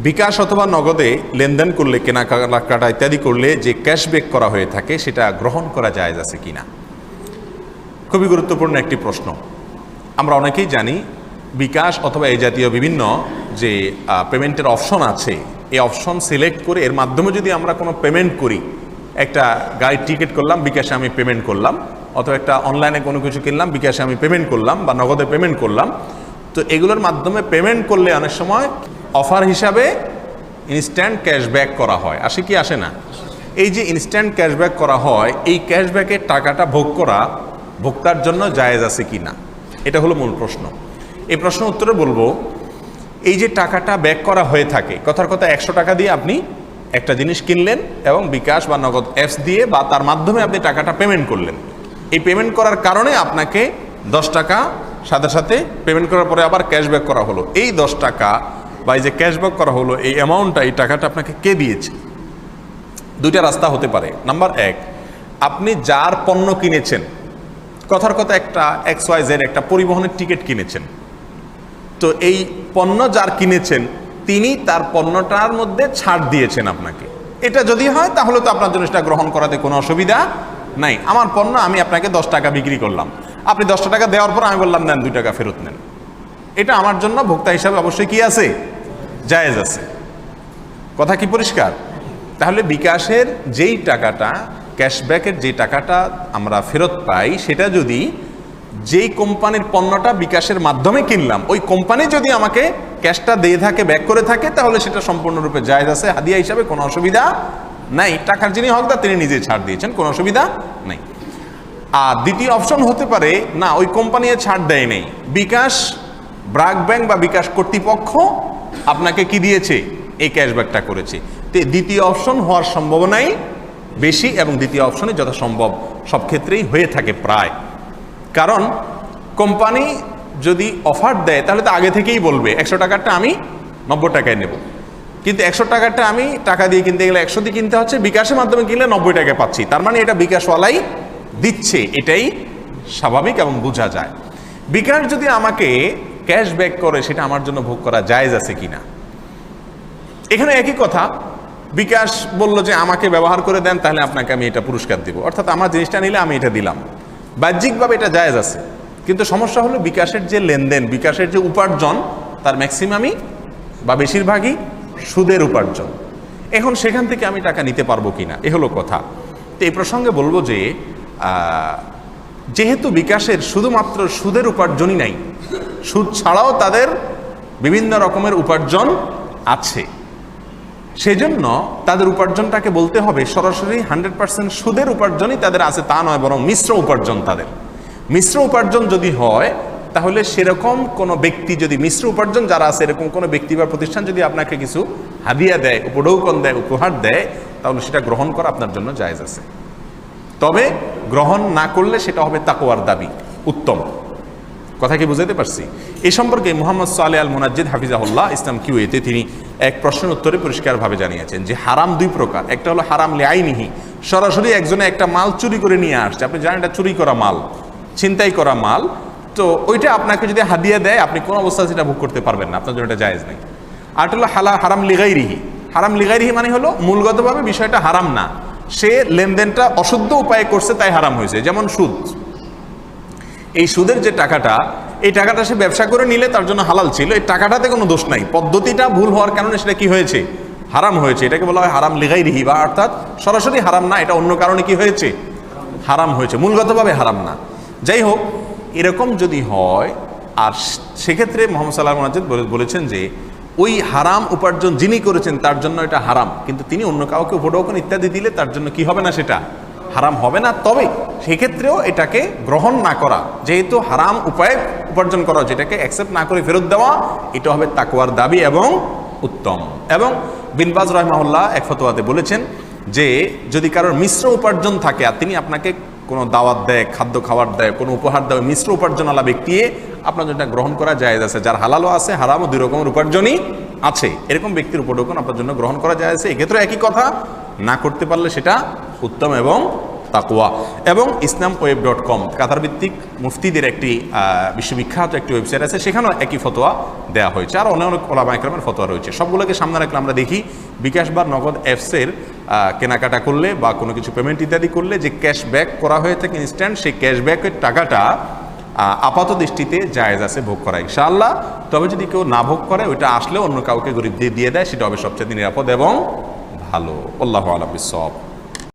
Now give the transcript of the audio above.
বিকাশ অথবা নগদে লেনদেন করলে, কেনাকাটা ইত্যাদি করলে যে ক্যাশব্যাক করা হয়ে থাকে সেটা গ্রহণ করা জায়েজ আছে কিনা, খুবই গুরুত্বপূর্ণ একটি প্রশ্ন। আমরা অনেকেই জানি বিকাশ অথবা এই জাতীয় বিভিন্ন যে পেমেন্টের অপশন আছে, এই অপশন সিলেক্ট করে এর মাধ্যমে যদি আমরা কোনো পেমেন্ট করি, একটা গাড়ির টিকিট করলাম বিকাশে আমি পেমেন্ট করলাম, অথবা একটা অনলাইনে কোনো কিছু কিনলাম বিকাশে আমি পেমেন্ট করলাম, বা নগদে পেমেন্ট করলাম, তো এগুলোর মাধ্যমে পেমেন্ট করলে অনেক সময় অফার হিসাবে ইনস্ট্যান্ট ক্যাশব্যাক করা হয়, আসে কি আসে না? এই যে ইনস্ট্যান্ট ক্যাশব্যাক করা হয়, এই ক্যাশব্যাকের টাকাটা ভোগ করা ভোক্তার জন্য জায়েজ আছে কি না, এটা হলো মূল প্রশ্ন। এই প্রশ্ন উত্তরে বলবো, এই যে টাকাটা ব্যাক করা হয়ে থাকে, কথার কথা 100 টাকা দিয়ে আপনি একটা জিনিস কিনলেন এবং বিকাশ বা নগদ অ্যাপস দিয়ে বা তার মাধ্যমে আপনি টাকাটা পেমেন্ট করলেন। এই পেমেন্ট করার কারণে আপনাকে 10 টাকা সাথে সাথে পেমেন্ট করার পরে আবার ক্যাশব্যাক করা হলো। এই 10 টাকা বা এই যে ক্যাশব্যাক করা হলো, এই অ্যামাউন্টটা, এই টাকাটা আপনাকে কে দিয়েছে? দুইটা রাস্তা হতে পারে। নাম্বার 1, আপনি যার পণ্য কিনেছেন, কথার কথা একটা XYZ একটা পরিবহনের টিকিট কিনেছেন, তো এই পণ্য যার কিনেছেন তিনি তার পণ্যটার মধ্যে ছাড় দিয়েছেন আপনাকে। এটা যদি হয় তাহলে তো আপনার জন্য সেটা গ্রহণ করাতে কোনো অসুবিধা নাই। আমার পণ্য আমি আপনাকে 10 টাকা বিক্রি করলাম, আপনি 10 টাকা দেওয়ার পর আমি বললাম নেন 2 টাকা ফেরত নেন, এটা আমার জন্য ভোক্তা হিসাবে অবশ্যই কি আছে? জায়েজ আছে। কথা কি পরিষ্কার? তাহলে বিকাশের যেই টাকাটা, ক্যাশব্যাকের যে টাকাটা আমরা ফেরত পাই, সেটা যদি যেই কোম্পানির পণ্যটা বিকাশের মাধ্যমে কিনলাম ওই কোম্পানি যদি আমাকে ক্যাশটা দিয়ে থাকে, ব্যাক করে থাকে, তাহলে সেটা সম্পূর্ণরূপে জায়েজ আছে, হাদিয়া হিসাবে কোনো অসুবিধা নাই। টাকার যিনি হকদার তিনি নিজে ছাড় দিয়েছেন, কোনো অসুবিধা নাই। আর দ্বিতীয় অপশন হতে পারে, না ওই কোম্পানি ছাড় দেয় নেই, বিকাশ ব্র্যাক ব্যাংক বা বিকাশ কর্তৃপক্ষ আপনাকে কি দিয়েছে? এই ক্যাশব্যাকটা করেছে। তো দ্বিতীয় অপশন হওয়ার সম্ভাবনাই বেশি, এবং দ্বিতীয় অপশনে যথাসম্ভব সব ক্ষেত্রেই হয়ে থাকে প্রায়। কারণ কোম্পানি যদি অফার দেয় তাহলে তো আগে থেকেই বলবে 100 টাকারটা আমি 90 টাকায় নেব, কিন্তু 100 টাকারটা আমি টাকা দিয়ে কিনতে গেলে 100 দিয়ে কিনতে হচ্ছে, বিকাশের মাধ্যমে কিনলে 90 টাকায় পাচ্ছি, তার মানে এটা বিকাশওয়ালাই দিচ্ছে, এটাই স্বাভাবিক এবং বোঝা যায়। বিকাশ যদি আমাকে ক্যাশব্যাক করে সেটা আমার জন্য ভোগ করা জায়েজ আছে কিনা, এখানে একই কথা। বিকাশ বলল যে আমাকে ব্যবহার করে দেন, তাহলে আপনাকে আমি এটা পুরস্কার দিব, অর্থাৎ আমার জিনিসটা নিলে আমি এটা দিলাম, বাহ্যিকভাবে এটা জায়েজ আছে। কিন্তু সমস্যা হলো বিকাশের যে লেনদেন, বিকাশের যে উপার্জন, তার ম্যাক্সিমামই বা বেশিরভাগই সুদের উপার্জন। এখন সেখান থেকে আমি টাকা নিতে পারবো কিনা, এ হলো কথা। তো এই প্রসঙ্গে বলবো যে যেহেতু বিকাশের শুধুমাত্র সুদের উপার্জনই নাই, সুদ ছাড়াও তাদের বিভিন্ন রকমের উপার্জন আছে, সেজন্য তাদের উপার্জনটাকে বলতে হবে সরাসরি 100% সুদের উপার্জনই তাদের আছে তা নয়, বরং মিশ্র উপার্জন তাদের। মিশ্র উপার্জন যদি হয়, তাহলে সেরকম কোনো ব্যক্তি যদি মিশ্র উপার্জন যারা আছে এরকম কোনো ব্যক্তি বা প্রতিষ্ঠান যদি আপনাকে কিছু হাদিয়া দেয়, উপঢৌকন দেয়, উপহার দেয়, তাহলে সেটা গ্রহণ করা আপনার জন্য জায়েজ আছে। তবে গ্রহণ না করলে সেটা হবে তাকওয়ার দাবি, উত্তম। কথা কি বুঝাতে পারছি? এই সম্পর্কে মুহাম্মদ সালেহ আল মুনাজ্জিদ হাফিজাহুল্লাহ ইসলাম কিউএতে তিনি এক প্রশ্নের উত্তরে পরিষ্কারভাবে জানিয়েছেন যে হারাম দুই প্রকার। একটা হলো হারাম লিআইনিহি, সরাসরি একজনে একটা মাল চুরি করে নিয়ে আসছে, আপনি জানেন এটা চুরি করা মাল, ছিনতাই করা মাল, তো ওইটা আপনাকে যদি হাদিয়া দেয় আপনি কোন অবস্থায় সেটা ভোগ করতে পারবেন না, আপনার জন্য এটা জায়েজ নেই। আর হলো হারাম লিগাইরিহি। হারাম লিগাইরিহি মানে হলো মূলগতভাবে বিষয়টা হারাম না, সে লেনদেনটা অশুদ্ধ উপায়ে করছে তাই হারাম হয়েছে। যেমন সুদ, এই সুদের যে টাকাটা, এই টাকাটা সে ব্যবসা করে নিলে তার জন্য হালাল ছিল, এই টাকাটাতে কোনো দোষ নাই, পদ্ধতিটা ভুল হওয়ার কারণে সেটা কি হয়েছে? হারাম হয়েছে। এটাকে বলা হয় হারাম লিগাইরিহি, বা অর্থাৎ সরাসরি হারাম না, এটা অন্য কারণে কি হয়েছে? হারাম হয়েছে, মূলগতভাবে হারাম না। যাই হোক, এরকম যদি হয়, আর সেক্ষেত্রে মোহাম্মদ সাল্লাল্লাহু আলাইহি ওয়াসাল্লাম বলেছেন যে ওই হারাম উপার্জন যিনি করেছেন তার জন্য এটা হারাম, কিন্তু তিনি অন্য কাউকে উপঢৌকন ইত্যাদি দিলে তার জন্য কি হবে না? সেটা হারাম হবে না। তবে সেক্ষেত্রেও এটাকে গ্রহণ না করা, যেহেতু হারাম উপায়ে উপার্জন করা হচ্ছে, এটাকে অ্যাকসেপ্ট না করে ফেরত দেওয়া, এটা হবে তাকওয়ার দাবি এবং উত্তম। এবং বিন বাজ রাহিমাহুল্লাহ এক ফতোয়াতে বলেছেন যে যদি কারোর মিশ্র উপার্জন থাকে আর তিনি আপনাকে কোনো দাওয়াত দেয়, খাদ্য খাবার দেয়, কোনো উপহার দেয়, মিশ্র উপার্জনওয়ালা ব্যক্তি, আপনার জন্য গ্রহণ করা জায়েজ আছে। যার হালালও আছে, হারামও, দুই রকমের উপার্জনই আছে, এরকম ব্যক্তির উপঢৌকন আপনার জন্য গ্রহণ করা জায়েজ আছে। এক্ষেত্রে একই কথা, না করতে পারলে সেটা উত্তম এবং তাকওয়া। এবং islamweb.com কাতার ভিত্তিক মুফতিদের একটি বিশ্ববিখ্যাত একটি ওয়েবসাইট আছে, সেখানেও একই ফতোয়া দেওয়া হয়েছে, আর অনেক অনেক ওলামা ইকরামের ফতোয়া রয়েছে। সবগুলোকে সামনে রাখলে আমরা দেখি বিকাশ বা নগদ অ্যাপসের কেনাকাটা করলে বা কোনো কিছু পেমেন্ট ইত্যাদি করলে যে ক্যাশব্যাক করা হয়ে থাকে ইনস্ট্যান্ট, সেই ক্যাশব্যাকের টাকাটা আপাত দৃষ্টিতে জায়েজ আছে ভোগ করা ইনশাআল্লাহ। তবে যদি কেউ না ভোগ করে, ওইটা আসলে অন্য কাউকে গরিব দিয়ে দেয়, সেটা হবে সবচেয়ে নিরাপদ এবং ভালো। আল্লাহু আ'লাম বিস-সাওয়াব।